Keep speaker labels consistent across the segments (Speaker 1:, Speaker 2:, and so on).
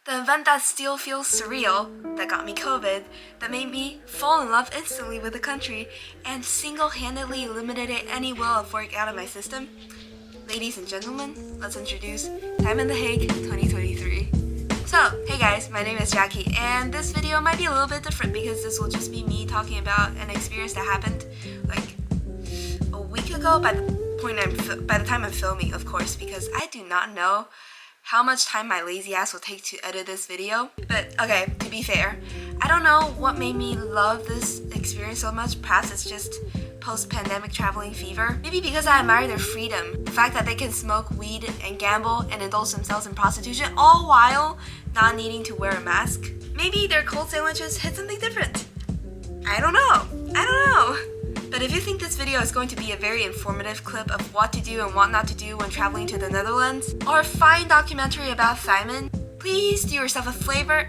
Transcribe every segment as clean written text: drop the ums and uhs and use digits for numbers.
Speaker 1: The event that still feels surreal, that got me COVID, that made me fall in love instantly with the country, and single-handedly eliminated any will of work out of my system. Ladies and gentlemen, let's introduce THIMUN the Hague 2023. So, hey guys, my name is Jackie, and this video might be a little bit different because this will just be me talking about an experience that happened like a week ago by the time I'm filming, of course, because I do not know how much time my lazy ass will take to edit this video. But okay, to be fair, I don't know what made me love this experience so much. Perhaps it's just post-pandemic traveling fever. Maybe because I admire their freedom. The fact that they can smoke weed and gamble and indulge themselves in prostitution all while not needing to wear a mask. Maybe their cold sandwiches hit something different. I don't know. But if you think this video is going to be a very informative clip of what to do and what not to do when traveling to the Netherlands, or a fine documentary about THIMUN, please do yourself a flavor.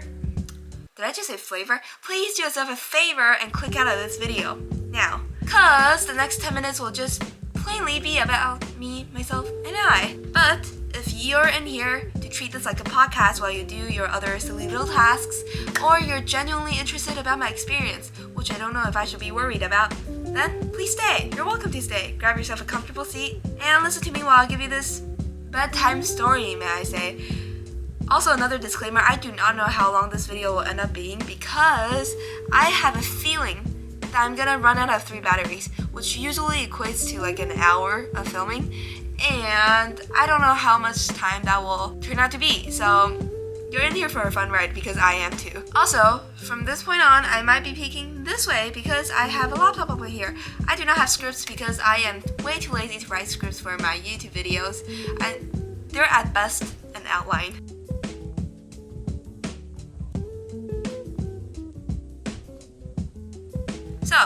Speaker 1: Did I just say flavor? Please do yourself a favor and click out of this video now. Cause the next 10 minutes will just plainly be about me, myself, and I. But if you're in here to treat this like a podcast while you do your other silly little tasks, or you're genuinely interested about my experience, which I don't know if I should be worried about, then please stay. You're welcome to stay. Grab yourself a comfortable seat and listen to me while I give you this bedtime story, may I say. Also, another disclaimer, I do not know how long this video will end up being because I have a feeling that I'm gonna run out of 3 batteries, which usually equates to like an hour of filming, and I don't know how much time that will turn out to be, so you're in here for a fun ride because I am too. Also, from this point on, I might be peeking this way because I have a laptop over here. I do not have scripts because I am way too lazy to write scripts for my YouTube videos, and they're at best an outline. So,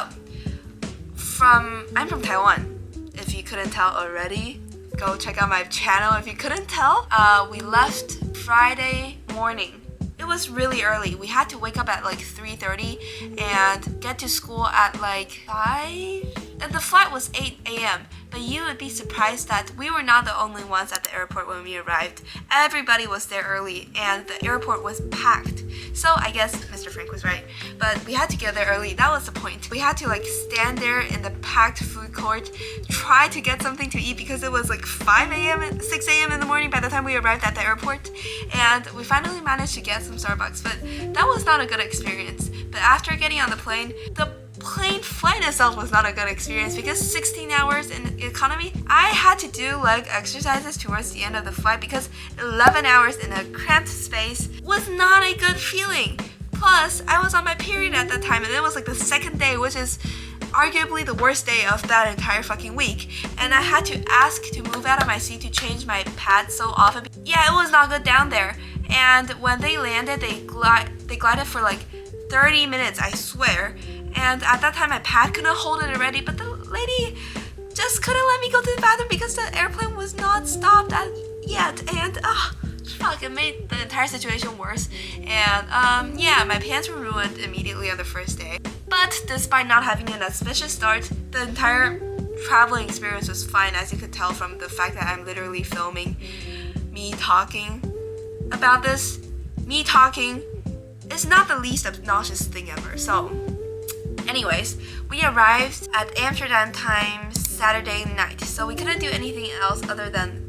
Speaker 1: I'm from Taiwan. If you couldn't tell already, go check out my channel if you couldn't tell. We left Friday morning. It was really early. We had to wake up at like 3:30 and get to school at like 5. And the flight was 8 a.m. But you would be surprised that we were not the only ones at the airport when we arrived. Everybody was there early and the airport was packed. So I guess Mr. Frank was right. But we had to get there early. That was the point. We had to like stand there in the packed food court, try to get something to eat because it was like 5 a.m. 6 a.m. in the morning by the time we arrived at the airport. And we finally managed to get some Starbucks, but that was not a good experience. But after getting on the plane plane flight itself was not a good experience because 16 hours in economy, I had to do leg exercises towards the end of the flight because 11 hours in a cramped space was not a good feeling. Plus, I was on my period at that time and it was like the second day, which is arguably the worst day of that entire fucking week, and I had to ask to move out of my seat to change my pad so often. Yeah, it was not good down there. And when they landed, they glided for like 30 minutes, I swear. And at that time, my pad couldn't hold it already, but the lady just couldn't let me go to the bathroom because the airplane was not stopped yet. And fuck, it made the entire situation worse. And yeah, my pants were ruined immediately on the first day. But despite not having an auspicious start, the entire traveling experience was fine, as you could tell from the fact that I'm literally filming me talking about this. Me talking is not the least obnoxious thing ever. So anyways, we arrived at Amsterdam time Saturday night, so we couldn't do anything else other than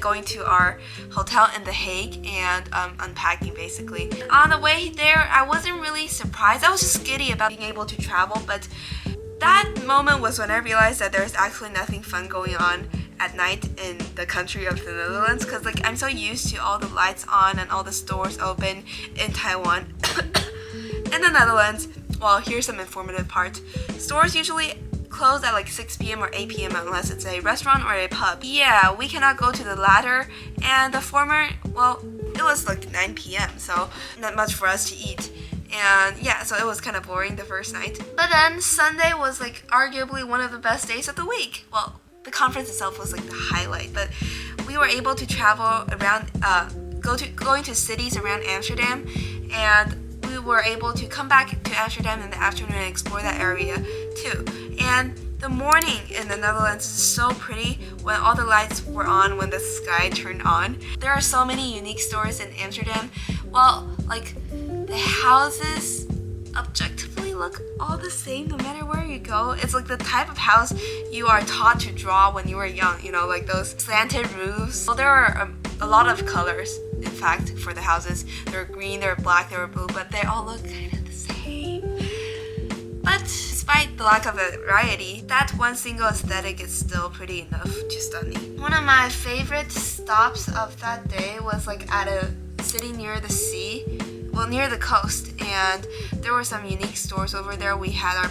Speaker 1: going to our hotel in The Hague and unpacking basically. On the way there, I wasn't really surprised. I was just giddy about being able to travel, but that moment was when I realized that there's actually nothing fun going on at night in the country of the Netherlands, because like I'm so used to all the lights on and all the stores open in Taiwan. In the Netherlands, well, here's some informative part. Stores usually close at like 6 p.m. or 8 p.m. unless it's a restaurant or a pub. Yeah, we cannot go to the latter, and the former, well, it was like 9 p.m. so not much for us to eat. And yeah, so it was kind of boring the first night. But then Sunday was like arguably one of the best days of the week. Well, the conference itself was like the highlight, but we were able to travel around, going to cities around Amsterdam, and we were able to come back to Amsterdam in the afternoon and explore that area too. And the morning in the Netherlands is so pretty when all the lights were on, when the sky turned on. There are so many unique stores in Amsterdam Well, like the houses objectively look all the same no matter where you go. It's like the type of house you are taught to draw when you were young, you know, like those slanted roofs. Well, there are a lot of colors, in fact, for the houses. They're green, they're black, they're blue, but they all look kind of the same. But despite the lack of variety, that one single aesthetic is still pretty enough to stun me. One of my favorite stops of that day was like at a city near the sea. Well, near the coast, and there were some unique stores over there. We had our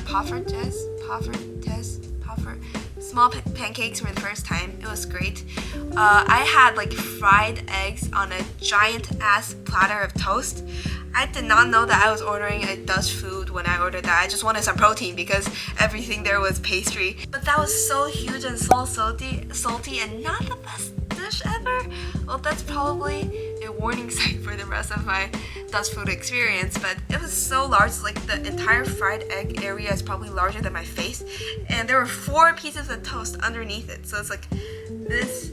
Speaker 1: small pancakes for the first time. It was great. I had like fried eggs on a giant ass platter of toast. I did not know that I was ordering a Dutch food when I ordered that. I just wanted some protein because everything there was pastry. But that was so huge and so salty and not the best dish ever. Well, that's probably a warning sign for the rest of my Dutch food experience, but it was so large, like the entire fried egg area is probably larger than my face, and there were 4 pieces of toast underneath it, so it's like this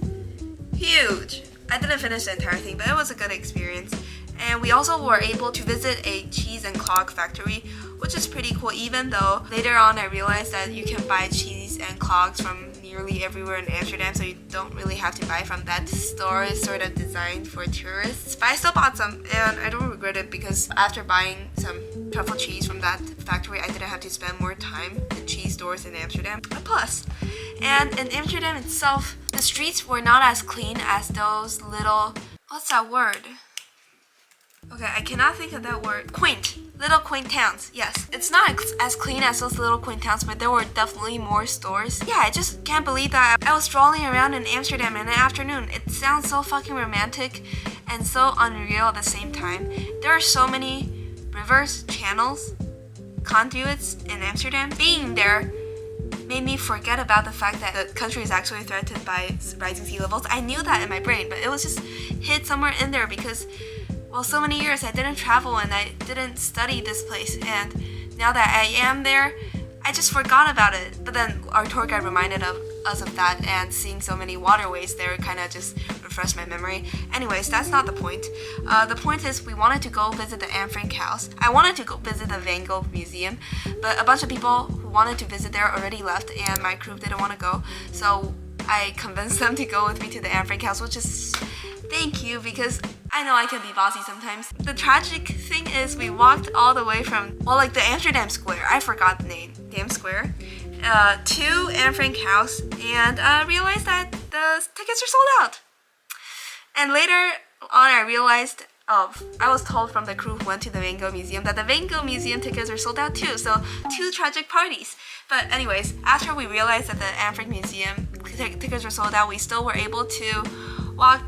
Speaker 1: huge. I didn't finish the entire thing, but it was a good experience. And we also were able to visit a cheese and clog factory, which is pretty cool, even though later on I realized that you can buy cheese and clogs from nearly everywhere in Amsterdam, so you don't really have to buy from that store. It's sort of designed for tourists. But I still bought some, and I don't regret it because after buying some truffle cheese from that factory, I didn't have to spend more time in cheese stores in Amsterdam. A plus. And in Amsterdam itself, the streets were not as clean as those little... what's that word? Okay, I cannot think of that word. Quaint. Little quaint towns. Yes, it's not as clean as those little quaint towns, but there were definitely more stores. Yeah, I just can't believe that I was strolling around in Amsterdam in the afternoon. It sounds so fucking romantic and so unreal at the same time. There are so many rivers, channels, conduits in Amsterdam. Being there made me forget about the fact that the country is actually threatened by rising sea levels. I knew that in my brain, but it was just hid somewhere in there because, well, so many years I didn't travel and I didn't study this place, and now that I am there, I just forgot about it. But then our tour guide reminded us of that, and seeing so many waterways there kind of just refreshed my memory. Anyways, that's not the point. The point is we wanted to go visit the Anne Frank house. I wanted to go visit the Van Gogh museum, but a bunch of people who wanted to visit there already left, and my crew didn't want to go, so I convinced them to go with me to the Anne Frank house, which is... thank you, because I know I can be bossy sometimes. The tragic thing is we walked all the way from, well, like the Amsterdam Square, I forgot the name, damn square, to Anne Frank house, and realized that the tickets are sold out. And later on I realized, I was told from the crew who went to the Van Gogh Museum that the Van Gogh Museum tickets are sold out too, so 2 tragic parties. But anyways, after we realized that the Anne Frank Museum tickets were sold out, we still were able to walk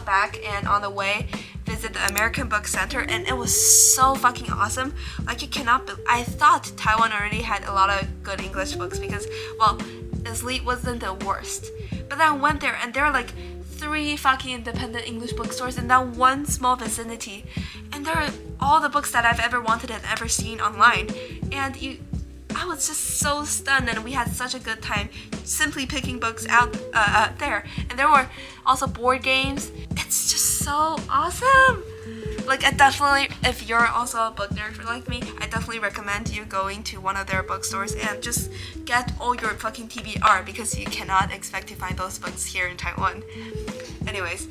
Speaker 1: back and on the way visit the American Book Center, and it was so fucking awesome. Like, you cannot I thought Taiwan already had a lot of good English books because, well, Elite wasn't the worst. But then I went there and there were like 3 fucking independent English bookstores in that one small vicinity, and there are all the books that I've ever wanted and ever seen online, and I was just so stunned, and we had such a good time simply picking books out there. And there were also board games. It's just so awesome. Like, I definitely, if you're also a book nerd like me, I definitely recommend you going to one of their bookstores and just get all your fucking TBR, because you cannot expect to find those books here in Taiwan. Anyways,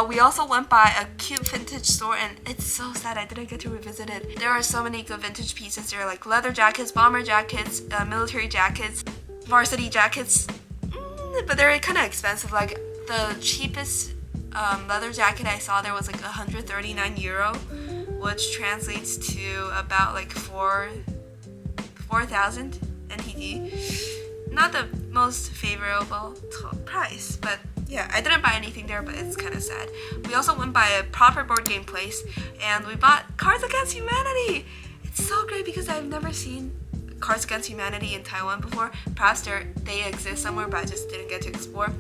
Speaker 1: we also went by a cute vintage store, and it's so sad I didn't get to revisit it. There are so many good vintage pieces. There are like leather jackets, bomber jackets, military jackets, varsity jackets, but they're kind of expensive. Like, the cheapest leather jacket I saw there was like €139, which translates to about like 4,000 NTD. Not the most favorable price, but yeah, I didn't buy anything there, but it's kind of sad. We also went by a proper board game place, and we bought Cards Against Humanity. It's so great because I've never seen Cards Against Humanity in Taiwan before. Perhaps they exist somewhere, but I just didn't get to explore.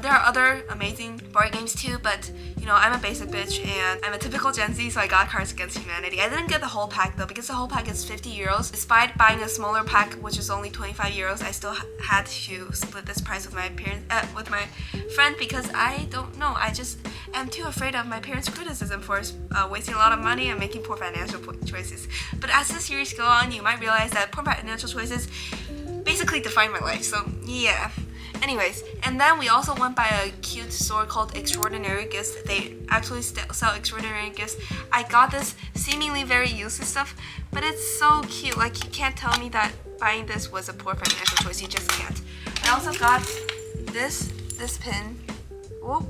Speaker 1: There are other amazing board games too, but you know, I'm a basic bitch and I'm a typical Gen Z, so I got Cards Against Humanity. I didn't get the whole pack though, because the whole pack is 50 euros. Despite buying a smaller pack, which is only 25 euros, I still had to split this price with my parents, with my friend, because I don't know. I just am too afraid of my parents' criticism for wasting a lot of money and making poor financial choices. But as the series go on, you might realize that poor financial choices basically define my life. So yeah. Anyways, and then we also went by a cute store called Extraordinary Gifts. They actually sell extraordinary gifts. I got this seemingly very useless stuff, but it's so cute. Like, you can't tell me that buying this was a poor financial choice. You just can't. I also got this pin. Whoa.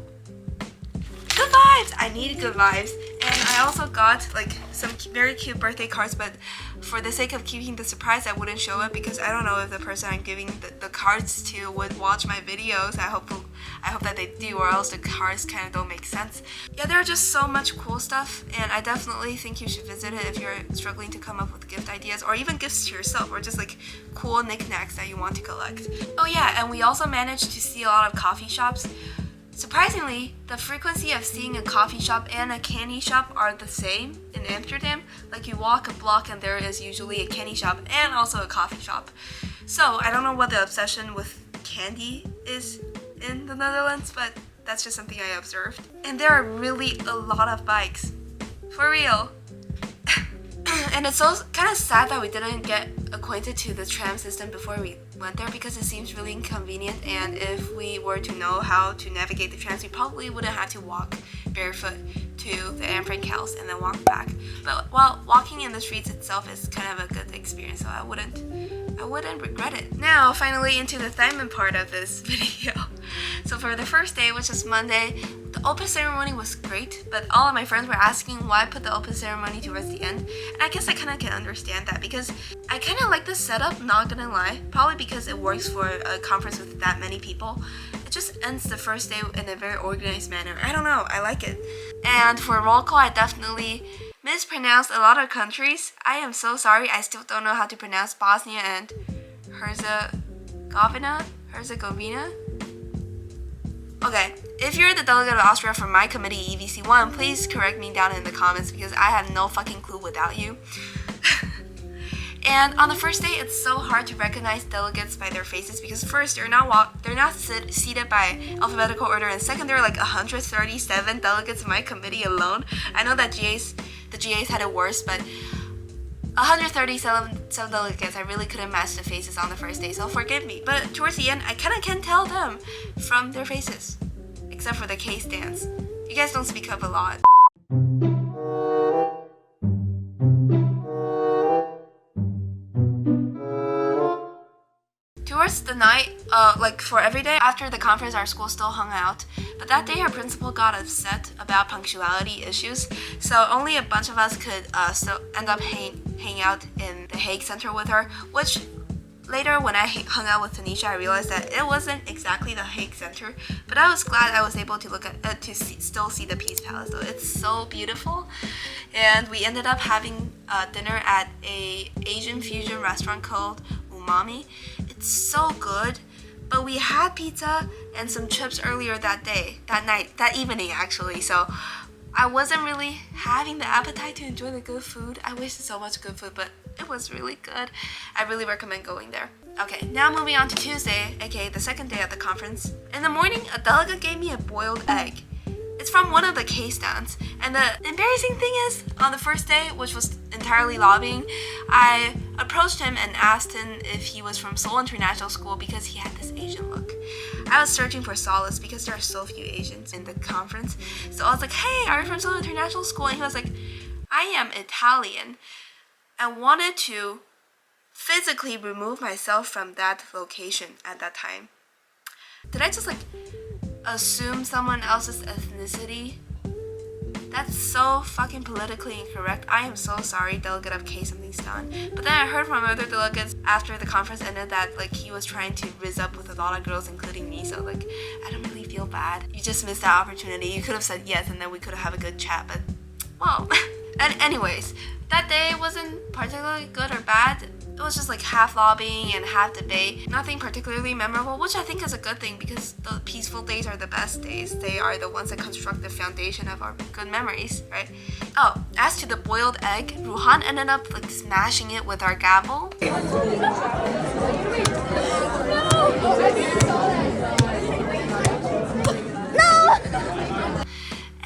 Speaker 1: Good vibes! I needed good vibes. And I also got like some very cute birthday cards, but for the sake of keeping the surprise, I wouldn't show it because I don't know if the person I'm giving the cards to would watch my videos. I hope that they do, or else the cards kind of don't make sense. Yeah, there are just so much cool stuff, and I definitely think you should visit it if you're struggling to come up with gift ideas, or even gifts to yourself, or just like cool knickknacks that you want to collect. Oh yeah, and we also managed to see a lot of coffee shops. Surprisingly, the frequency of seeing a coffee shop and a candy shop are the same in Amsterdam. Like, you walk a block and there is usually a candy shop and also a coffee shop. So I don't know what the obsession with candy is in the Netherlands, but that's just something I observed. And there are really a lot of bikes. For real. And it's so kind of sad that we didn't get acquainted to the tram system before we went there, because it seems really inconvenient, and if we were to know how to navigate the trams, we probably wouldn't have to walk barefoot to the Anne Frank house and then walk back. But while walking in the streets itself is kind of a good experience, so I wouldn't regret it. Now, finally into the THIMUN part of this video. So for the first day, which is Monday, the open ceremony was great, but all of my friends were asking why I put the open ceremony towards the end, and I guess I kind of can understand that, because I kind of like the setup, not gonna lie, probably because it works for a conference with that many people. It just ends the first day in a very organized manner. I don't know, I like it. And for roll call, I definitely mispronounced a lot of countries. I am so sorry, I still don't know how to pronounce Bosnia and Herzegovina? Okay, if you're the delegate of Austria for my committee EVC1, please correct me down in the comments, because I have no fucking clue without you. And on the first day, it's so hard to recognize delegates by their faces, because first, they're not seated by alphabetical order, and second, there are like 137 delegates in my committee alone. I know that the GAs had it worse, but 137 delegates, I really couldn't match the faces on the first day, so forgive me. But towards the end, I kind of can tell them from their faces, except for the case dance. You guys don't speak up a lot. Towards the night, like for every day after the conference, our school still hung out. But that day, our principal got upset about punctuality issues, so only a bunch of us could still end up hang out in the Hague Center with her. Which later, when I hung out with Tanisha, I realized that it wasn't exactly the Hague Center. But I was glad I was able to look at still see the Peace Palace. Though it's so beautiful, and we ended up having dinner at a Asian fusion restaurant called Umami. It's so good, but we had pizza and some chips earlier that evening actually, so I wasn't really having the appetite to enjoy the good food. I wasted so much good food, but it was really good. I really recommend going there. Okay, now moving on to Tuesday, aka the second day of the conference. In the morning, a delegate gave me a boiled egg. It's from one of the case stands, and the embarrassing thing is, on the first day, which was entirely lobbying, I approached him and asked him if he was from Seoul International School, because he had this Asian look. I was searching for solace because there are so few Asians in the conference, so I was like, hey, are you from Seoul International School? And he was like, I am Italian. I wanted to physically remove myself from that location at that time. Did I just assume someone else's ethnicity? That's so fucking politically incorrect. I am so sorry, delegate of K something's done. But then I heard from other delegates after the conference ended that he was trying to rizz up with a lot of girls, including me, so I don't really feel bad. You just missed that opportunity. You could have said yes and then we could have a good chat, but well. And anyways, that day wasn't particularly good or bad. It was just like half lobbying and half debate. Nothing particularly memorable, which I think is a good thing because the peaceful days are the best days. They are the ones that construct the foundation of our good memories, right? Oh, as to the boiled egg, Ruhan ended up like smashing it with our gavel.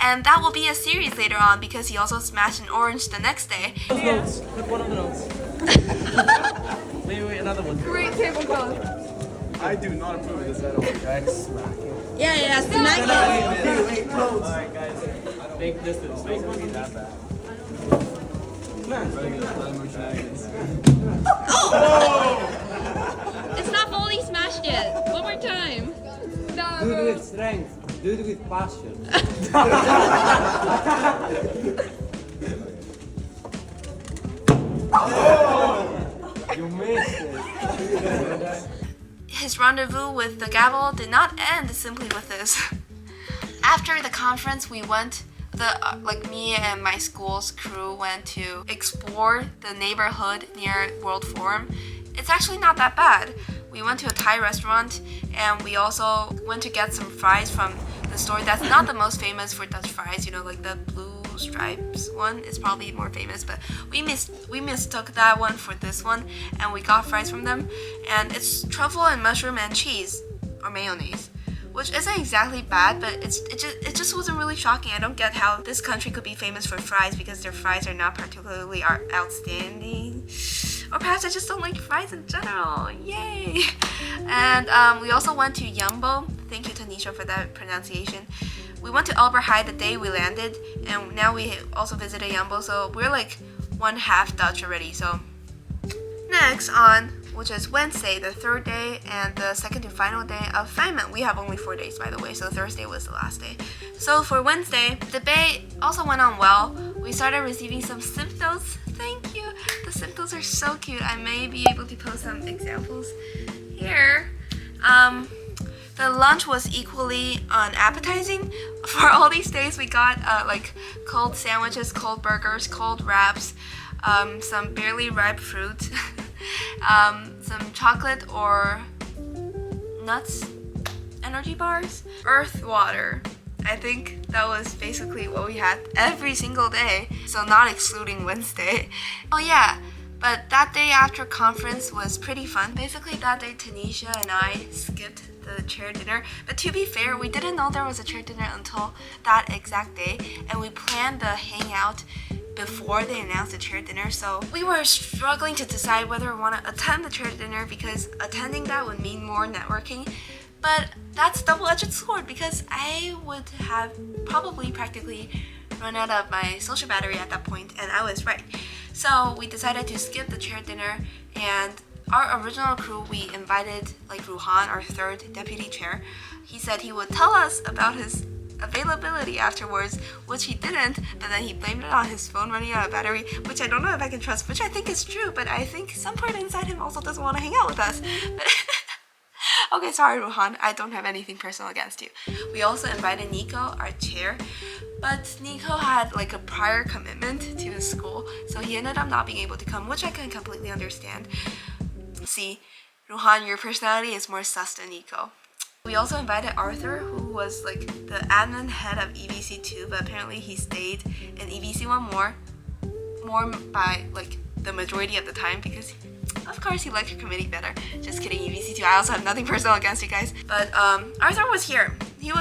Speaker 1: And that will be a series later on because he also smashed an orange the next day.
Speaker 2: Notes. Put one on the notes. Wait, another one.
Speaker 1: Great tablecloth.
Speaker 2: I do not approve of this at all. Guys, smack it.
Speaker 3: Yeah, smack it.
Speaker 2: Wait, close. Alright, guys. Make distance. Make it be that bad. Man.
Speaker 3: It's not fully smashed yet. One more time.
Speaker 4: Do it with strength. Do it with passion. You missed it.
Speaker 1: His rendezvous with the gavel did not end simply with this. After the conference, we went, me and my school's crew went to explore the neighborhood near World Forum. It's actually not that bad. We went to a Thai restaurant and we also went to get some fries from the store that's not the most famous for Dutch fries, you know, like the blue stripes one is probably more famous, but we mistook that one for this one and we got fries from them, and it's truffle and mushroom and cheese or mayonnaise, which isn't exactly bad, but it just wasn't really shocking. I don't get how this country could be famous for fries because their fries are not particularly outstanding. Or perhaps I just don't like fries in general. Yay! And we also went to Yumbo. Thank you, Tanisha, for that pronunciation. We went to AHHH the day we landed, and now we also visited Yumbo, so we're like one half Dutch already. So next on, which is Wednesday, the third day and the second to final day of THIMUN. We have only 4 days, by the way, so Thursday was the last day. So for Wednesday, the debate also went on well. We started receiving some symptoms. Thank you. The symptoms are so cute. I may be able to post some examples here. The lunch was equally unappetizing. For all these days, we got like cold sandwiches, cold burgers, cold wraps, some barely ripe fruit, some chocolate or nuts, energy bars, earth water. I think that was basically what we had every single day, so not excluding Wednesday. Oh yeah, but that day after conference was pretty fun. Basically that day Tanisha and I skipped the chair dinner, but to be fair, we didn't know there was a chair dinner until that exact day, and we planned the hangout before they announced the chair dinner, so we were struggling to decide whether we want to attend the chair dinner because attending that would mean more networking. But that's double-edged sword because I would have probably practically run out of my social battery at that point, and I was right. So we decided to skip the chair dinner, and our original crew, we invited like Ruhan, our third deputy chair. He said he would tell us about his availability afterwards, which he didn't, but then he blamed it on his phone running out of battery, which I don't know if I can trust, which I think is true, but I think some part inside him also doesn't want to hang out with us. But okay, sorry Ruhan, I don't have anything personal against you. We also invited Nico, our chair, but Nico had like a prior commitment to his school, so he ended up not being able to come, which I can completely understand. See, Ruhan, your personality is more sus than Nico. We also invited Arthur, who was like the admin head of EVC2, but apparently he stayed in EVC1 more by like the majority of the time because of course he liked your committee better. Just kidding, EVC2. I also have nothing personal against you guys. But Arthur was here. He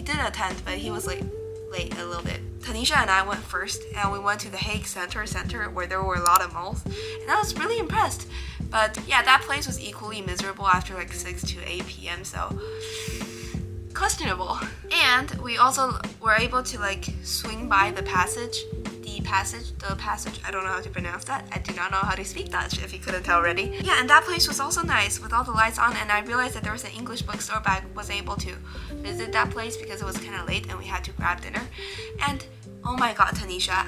Speaker 1: did attend, but he was like late a little bit. Tanisha and I went first, and we went to the Hague Center where there were a lot of malls, and I was really impressed. But yeah, that place was equally miserable after like 6 to 8 p.m. so questionable. And we also were able to like swing by the passage, I don't know how to pronounce that. I do not know how to speak Dutch, if you couldn't tell already. Yeah, and that place was also nice with all the lights on, and I realized that there was an English bookstore, but I was able to visit that place because it was kind of late and we had to grab dinner. And oh my god, Tanisha,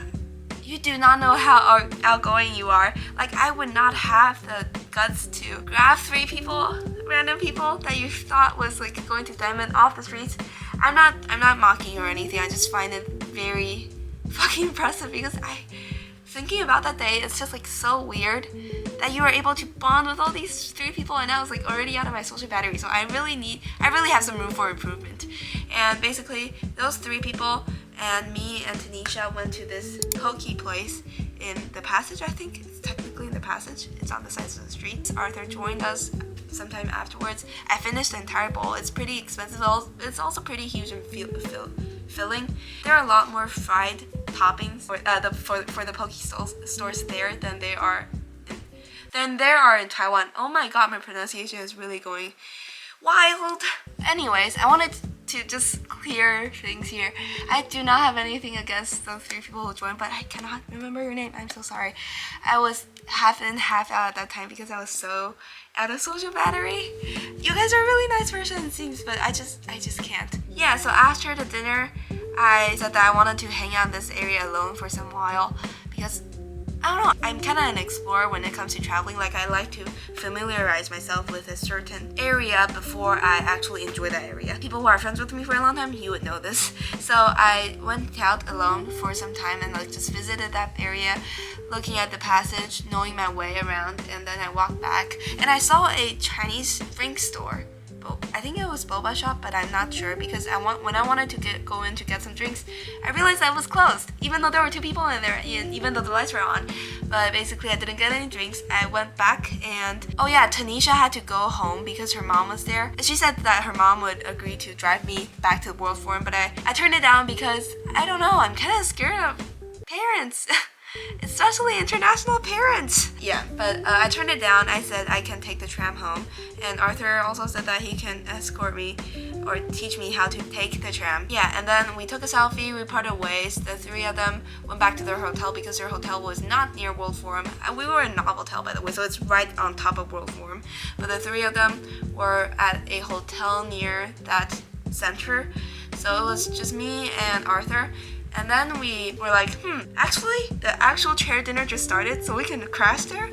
Speaker 1: you do not know how outgoing you are. Like, I would not have the guts to grab 3 people, random people that you thought was like going to THIMUN off the streets. I'm not mocking or anything. I just find it very fucking impressive because I thinking about that day, it's just like so weird that you were able to bond with all these 3 people, and I was like already out of my social battery. So I really have some room for improvement. And basically, those 3 people and me and Tanisha went to this poke place in the Passage. I think it's technically in the Passage. It's on the sides of the street. Arthur joined us sometime afterwards. I finished the entire bowl. It's pretty expensive. It's also pretty huge and filling. There are a lot more fried toppings for the poke stores there than there are in Taiwan. Oh my god, my pronunciation is really going wild. Anyways, I wanted to just clear things here. I do not have anything against those 3 people who joined, but I cannot remember your name. I'm so sorry. I was half in, half out at that time because I was so out of social battery. You guys are a really nice person, it seems, but I just can't. Yeah, so after the dinner, I said that I wanted to hang out in this area alone for some while because I don't know, I'm kind of an explorer when it comes to traveling. Like, I like to familiarize myself with a certain area before I actually enjoy that area. People who are friends with me for a long time, you would know this. So I went out alone for some time and like just visited that area, looking at the Passage, knowing my way around, and then I walked back and I saw a Chinese drink store. I think it was boba shop, but I'm not sure because when I wanted to go in to get some drinks, I realized that it was closed, even though there were 2 people in there, and even though the lights were on. But basically, I didn't get any drinks. I went back, and oh yeah, Tanisha had to go home because her mom was there. She said that her mom would agree to drive me back to the World Forum, but I turned it down because I don't know, I'm kind of scared of parents. Especially international parents. Yeah, but I turned it down. I said I can take the tram home, and Arthur also said that he can escort me or teach me how to take the tram. Yeah, and then we took a selfie, we parted ways. The 3 of them went back to their hotel because their hotel was not near World Forum. We were in Novotel, by the way, so it's right on top of World Forum. But the 3 of them were at a hotel near that center. So it was just me and Arthur. And then we were like, actually, the actual chair dinner just started, so we can crash there.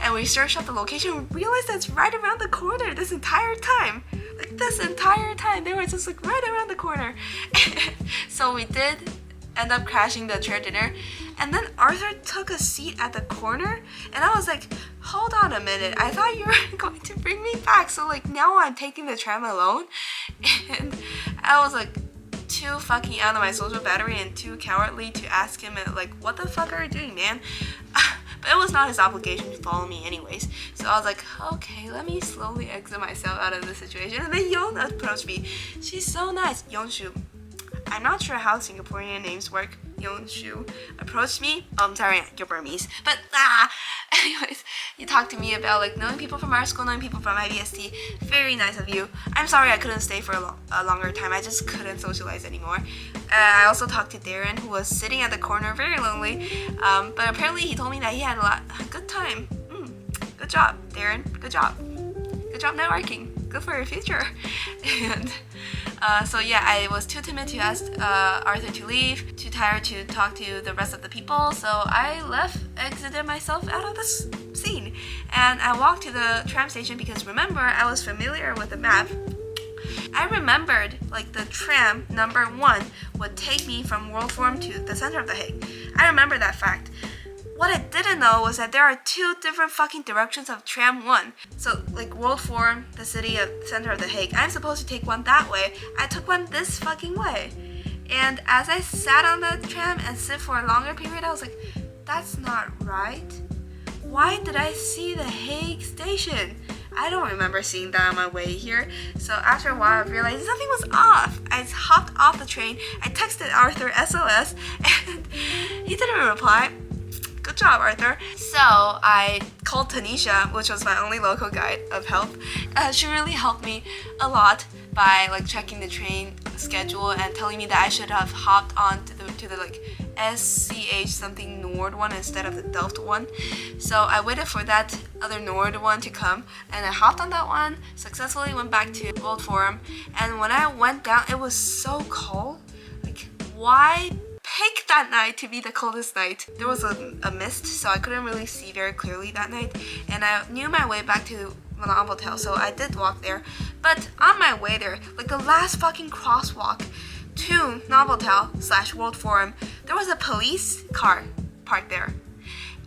Speaker 1: And we searched up the location and realized that it's right around the corner this entire time. Like, this entire time, they were just like right around the corner. So we did end up crashing the chair dinner. And then Arthur took a seat at the corner, and I was like, hold on a minute, I thought you were going to bring me back. So like, now I'm taking the tram alone. And I was like, too fucking out of my social battery and too cowardly to ask him like, what the fuck are you doing, man? But it was not his obligation to follow me anyways. So I was like, okay, let me slowly exit myself out of this situation. And then Yon approached me. She's so nice. Yonshu. I'm not sure how Singaporean names work. Yonshu approached me. Oh, I'm sorry, you're Burmese. But anyways, you talked to me about like knowing people from our school, knowing people from IBST. Very nice of you. I'm sorry I couldn't stay for a longer time. I just couldn't socialize anymore. I also talked to Darren, who was sitting at the corner, very lonely. But apparently he told me that he had a good time. Good job, Darren. Good job. Good job networking. Good for your future. And so yeah, I was too timid to ask Arthur to leave, too tired to talk to the rest of the people, so I exited myself out of this scene. And I walked to the tram station because remember, I was familiar with the map. I remembered like the tram number 1 would take me from World Forum to the center of The Hague. I remember that fact. What I didn't know was that there are 2 different fucking directions of tram 1. So like World Forum, the city of center of The Hague, I'm supposed to take one that way. I took one this fucking way. And as I sat on the tram and sit for a longer period, I was like, that's not right. Why did I see The Hague station? I don't remember seeing that on my way here. So after a while, I realized something was off. I hopped off the train. I texted Arthur SOS, and he didn't reply. Good job, Arthur. So I called Tanisha, which was my only local guide of help. She really helped me a lot by like checking the train schedule and telling me that I should have hopped on to the like SCH something Nord one instead of the Delft one. So I waited for that other Nord one to come, and I hopped on that one, successfully went back to World Forum. And when I went down, it was so cold. Like, why pick that night to be the coldest night? There was a mist, so I couldn't really see very clearly that night, and I knew my way back to Novotel, so I did walk there. But on my way there, like the last fucking crosswalk to Novotel / World Forum, there was a police car parked there.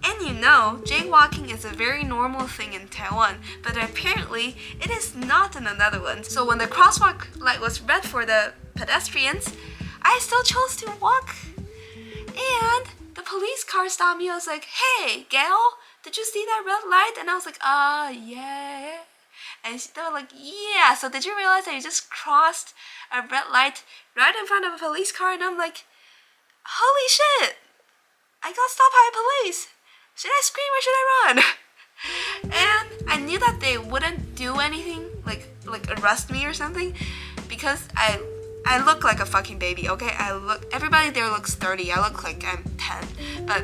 Speaker 1: And you know, jaywalking is a very normal thing in Taiwan, but apparently it is not in the Netherlands. So when the crosswalk light was red for the pedestrians, I still chose to walk. And the police car stopped me. I was like, "Hey, Gail, did you see that red light?" And I was like, yeah. And they were like, "Yeah, so did you realize that you just crossed a red light right in front of a police car?" And I'm like, "Holy shit, I got stopped by police. Should I scream or should I run?" And I knew that they wouldn't do anything, like arrest me or something, because I look like a fucking baby, okay? Everybody there looks 30. I look like I'm 10. But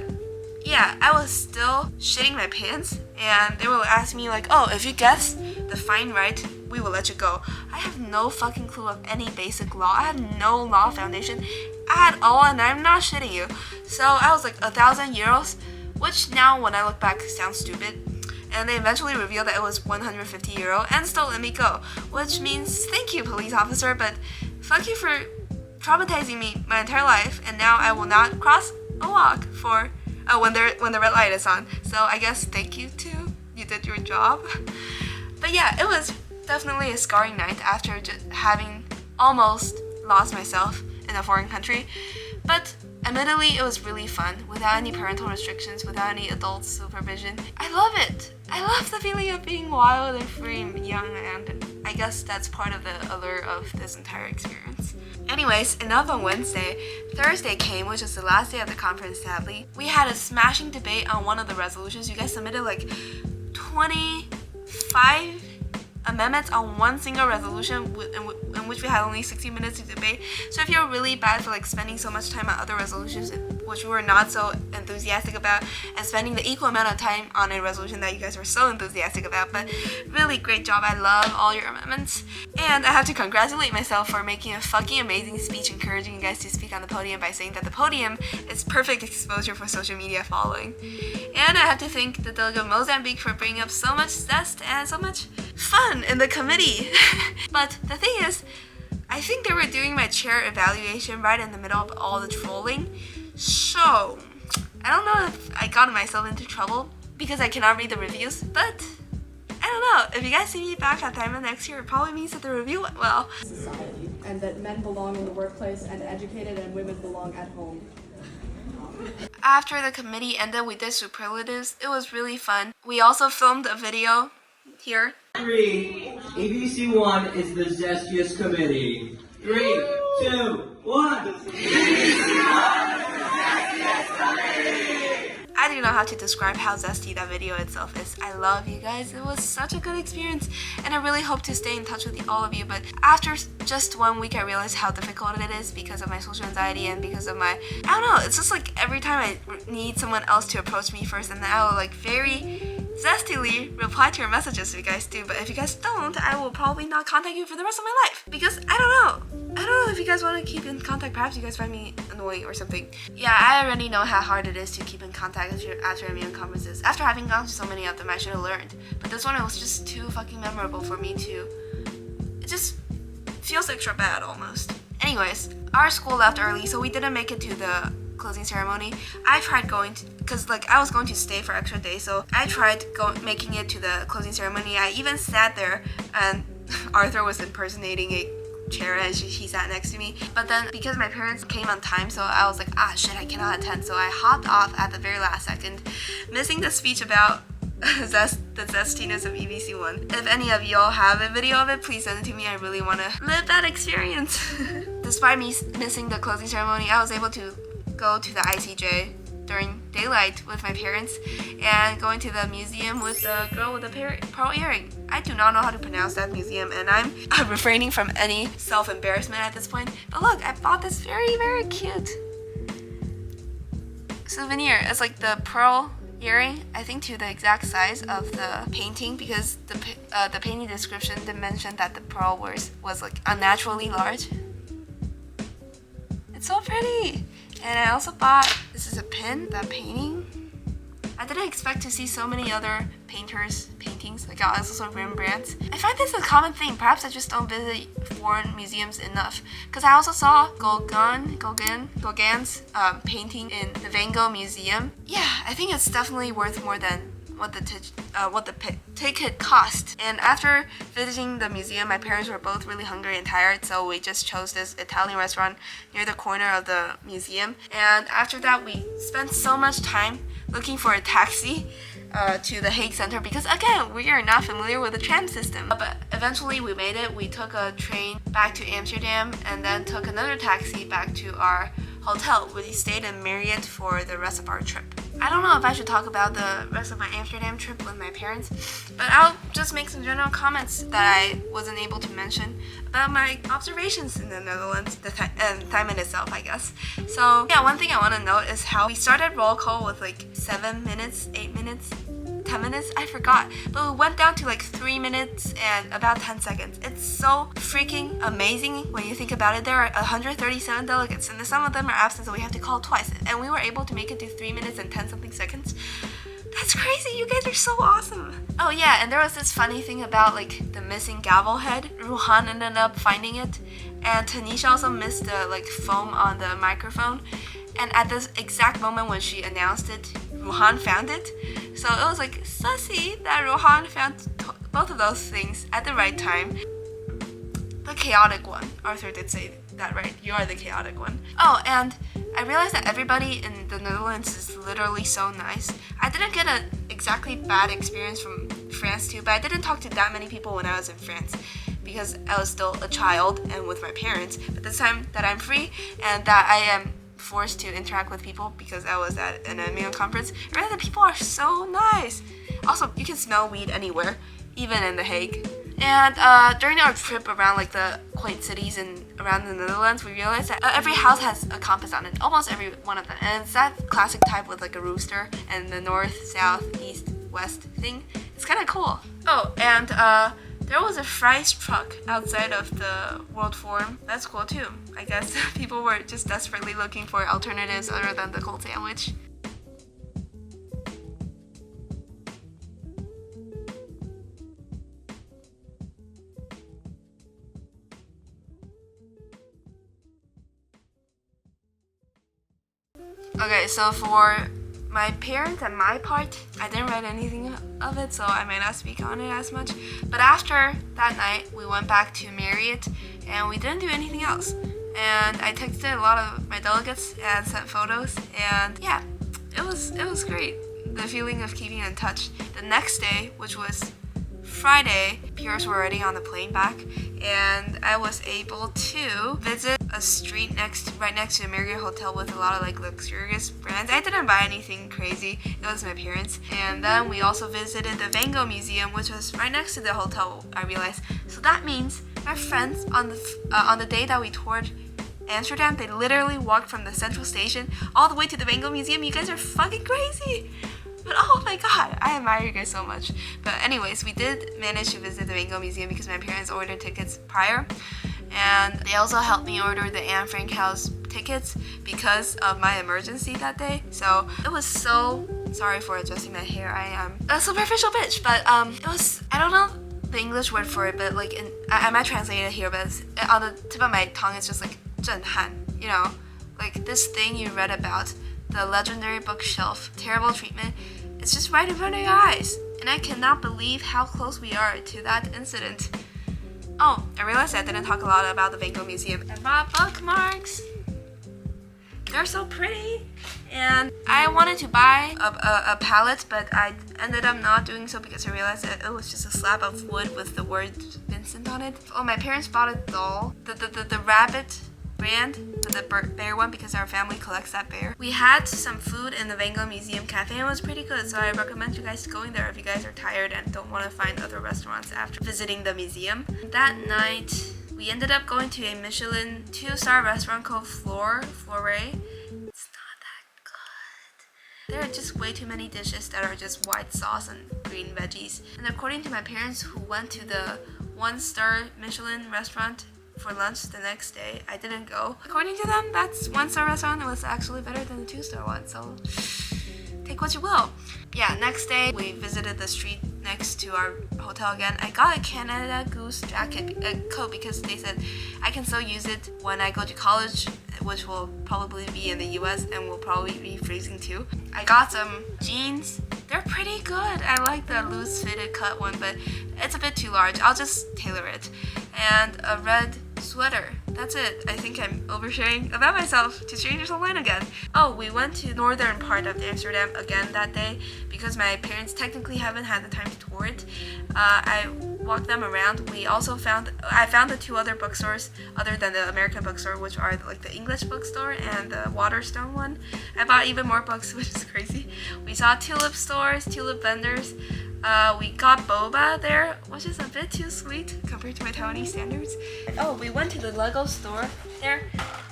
Speaker 1: yeah, I was still shitting my pants, and they were asking me like, "Oh, if you guess the fine right, we will let you go." I have no fucking clue of any basic law. I have no law foundation at all, and I'm not shitting you. So I was like, 1,000 euros, which now when I look back sounds stupid. And they eventually revealed that it was 150 euro and still let me go, which means thank you, police officer, but fuck you for traumatizing me my entire life, and now I will not cross a walk for when the red light is on. So I guess thank you too. You did your job. But yeah, it was definitely a scarring night after just having almost lost myself in a foreign country. But admittedly, it was really fun without any parental restrictions, without any adult supervision. I love it. I love the feeling of being wild and free and young, and I guess that's part of the allure of this entire experience. Anyways, enough on Wednesday. Thursday came, which is the last day of the conference, sadly. We had a smashing debate on one of the resolutions. You guys submitted like 25 amendments on one single resolution in which we had only 60 minutes to debate. So if you're really bad for like spending so much time on other resolutions which we were not so enthusiastic about, and spending the equal amount of time on a resolution that you guys were so enthusiastic about, but really great job. I love all your amendments, and I have to congratulate myself for making a fucking amazing speech encouraging you guys to speak on the podium by saying that the podium is perfect exposure for social media following. And I have to thank the delegate of Mozambique for bringing up so much zest and so much fun in the committee. But the thing is, I think they were doing my chair evaluation right in the middle of all the trolling. So I don't know if I got myself into trouble because I cannot read the reviews, but I don't know. If you guys see me back at THIMUN next year, it probably means that the review went well.
Speaker 5: Society, and that men belong in the workplace and educated, and women belong at home.
Speaker 1: After the committee ended, we did superlatives. It was really fun. We also filmed a video here.
Speaker 6: 3, ABC1 is the zestiest committee. 3, 2, 1.
Speaker 1: I do not have to describe how zesty that video itself is. I love you guys. It was such a good experience, and I really hope to stay in touch with all of you. But after just 1 week, I realized how difficult it is because of my social anxiety and because of my, I don't know, it's just like every time I need someone else to approach me first, and then I will like very zestily reply to your messages if you guys do. But if you guys don't, I will probably not contact you for the rest of my life, because I don't know if you guys want to keep in contact. Perhaps you guys find me annoying or something. Yeah, I already know how hard it is to keep in contact after immune conferences. After having gone to so many of them, I should have learned. But this one, it was just too fucking memorable for me to, it just feels extra bad almost. Anyways, our school left early, so we didn't make it to the closing ceremony. I tried going to, because like I was going to stay for extra days, so I tried making it to the closing ceremony. I even sat there, and Arthur was impersonating a chair, and he sat next to me. But then because my parents came on time, so I was like, shit, I cannot attend. So I hopped off at the very last second, missing the speech about the zestiness of EBC1. If any of y'all have a video of it, please send it to me. I really want to live that experience. Despite me missing the closing ceremony, I was able to go to the ICJ during daylight with my parents, and going to the museum with the girl with the pearl earring. I do not know how to pronounce that museum, and I'm refraining from any self-embarrassment at this point. But look, I bought this very, very cute souvenir. It's like the pearl earring, I think to the exact size of the painting, because the painting description did mention that the pearl was like unnaturally large. It's so pretty. And I also bought, this is a pin, that painting. I didn't expect to see so many other paintings, like also Rembrandts. I find this a common thing. Perhaps I just don't visit foreign museums enough. Because I also saw Gauguin's painting in the Van Gogh Museum. Yeah, I think it's definitely worth more than what the ticket cost. And after visiting the museum, my parents were both really hungry and tired, so we just chose this Italian restaurant near the corner of the museum. And after that, we spent so much time looking for a taxi to the Hague Center because, again, we are not familiar with the tram system. But eventually we made it. We took a train back to Amsterdam and then took another taxi back to our hotel. We stayed in Marriott for the rest of our trip. I don't know if I should talk about the rest of my Amsterdam trip with my parents, but I'll just make some general comments that I wasn't able to mention about my observations in the Netherlands and THIMUN itself, I guess. So yeah, one thing I want to note is how we started roll call with like 7 minutes, 8 minutes, 10 minutes, I forgot. But we went down to like 3 minutes and about 10 seconds. It's so freaking amazing when you think about it. There are 137 delegates and some of them are absent, so we have to call twice. And we were able to make it to 3 minutes and 10 something seconds. That's crazy, you guys are so awesome. Oh yeah, and there was this funny thing about like the missing gavel head. Ruhan ended up finding it, and Tanisha also missed the like foam on the microphone. And at this exact moment when she announced it, Ruhan found it. So it was like sussy that Ruhan found both of those things at the right time. The chaotic one. Arthur did say that, right? You are the chaotic one. Oh, and I realized that everybody in the Netherlands is literally so nice. I didn't get an exactly bad experience from France too, but I didn't talk to that many people when I was in France because I was still a child and with my parents. But this time that I'm free and that I am forced to interact with people because I was at an anime conference, I realized that people are so nice. Also, you can smell weed anywhere, even in The Hague. And during our trip around like the quaint cities and around the Netherlands, we realized that every house has a compass on it, almost every one of them. And it's that classic type with like a rooster and the north, south, east, west thing. It's kind of cool. Oh, and there was a fries truck outside of the World Forum. That's cool too. I guess people were just desperately looking for alternatives other than the cold sandwich. Okay, so for my parents and my part, I didn't write anything of it, so I might not speak on it as much. But after that night, we went back to Marriott and we didn't do anything else. And I texted a lot of my delegates and sent photos, and yeah, it was great. The feeling of keeping in touch. The next day, which was Friday, peers were already on the plane back, and I was able to visit a street right next to the Marriott Hotel with a lot of like luxurious brands. I didn't buy anything crazy, it was my parents. And then we also visited the Van Gogh Museum, which was right next to the hotel, I realized. So that means my friends on the day that we toured Amsterdam, they literally walked from the central station all the way to the Van Gogh Museum. You guys are fucking crazy! But oh my god, I admire you guys so much. But anyways, we did manage to visit the Van Gogh Museum because my parents ordered tickets prior. And they also helped me order the Anne Frank House tickets because of my emergency that day. So it was so sorry for adjusting my hair. I am a superficial bitch, but it was, I don't know the English word for it, but like I might translate it here, but on the tip of my tongue it's just like 震撼, you know, like this thing you read about, the legendary bookshelf, terrible treatment. It's just right in front of your eyes, and I cannot believe how close we are to that incident. Oh, I realized I didn't talk a lot about the Van Gogh Museum. I bought bookmarks. They're so pretty. And I wanted to buy a palette, but I ended up not doing so because I realized that it was just a slab of wood with the word Vincent on it. Oh, my parents bought a doll, the rabbit brand, the bear one, because our family collects that bear. We had some food in the Van Gogh Museum cafe and it was pretty good, so I recommend you guys going there if you guys are tired and don't want to find other restaurants after visiting the museum. That night, we ended up going to a Michelin 2-star restaurant called Flore. It's not that good. There are just way too many dishes that are just white sauce and green veggies. And according to my parents who went to the 1-star Michelin restaurant for lunch the next day, I didn't go. According to them, that's 1-star restaurant was actually better than the 2-star one, so take what you will. Yeah, next day we visited the street next to our hotel again. I got a Canada Goose coat because they said I can still use it when I go to college, which will probably be in the US and will probably be freezing too. I got some jeans. They're pretty good. I like the loose fitted cut one, but it's a bit too large. I'll just tailor it. And a red sweater. That's it. I think I'm oversharing about myself to strangers online again. Oh, we went to northern part of Amsterdam again that day because my parents technically haven't had the time to tour it. I walked them around. I found the 2 other bookstores other than the American bookstore, which are like the English bookstore and the Waterstone one. I bought even more books, which is crazy. We saw tulip stores, tulip vendors. We got boba there, which is a bit too sweet compared to my Taiwanese standards. Oh, we went to the Lego store there,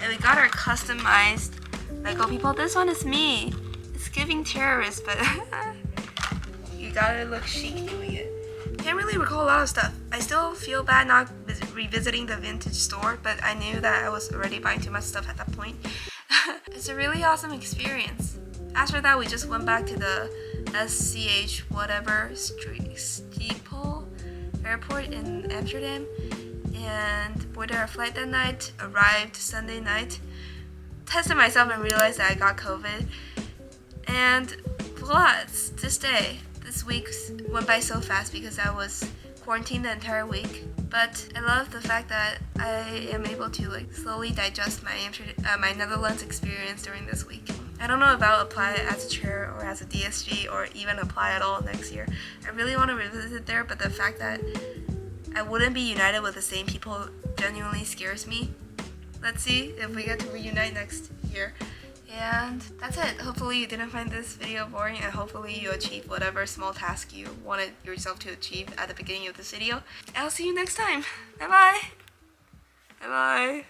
Speaker 1: and we got our customized Lego people. This one is me. It's giving terrorist, but you gotta look chic doing it. Can't really recall a lot of stuff. I still feel bad not revisiting the vintage store, but I knew that I was already buying too much stuff at that point. It's a really awesome experience. After that, we just went back to the SCH whatever Schiphol airport in Amsterdam and boarded our flight that night, arrived Sunday night, tested myself and realized that I got COVID. And voila, it's this day. This week went by so fast because I was quarantined the entire week. But I love the fact that I am able to like slowly digest my Netherlands experience during this week. I don't know if I'll apply it as a chair or as a DSG or even apply at all next year. I really want to revisit there, but the fact that I wouldn't be united with the same people genuinely scares me. Let's see if we get to reunite next year. And that's it. Hopefully you didn't find this video boring and hopefully you achieved whatever small task you wanted yourself to achieve at the beginning of this video. I'll see you next time. Bye bye. Bye bye.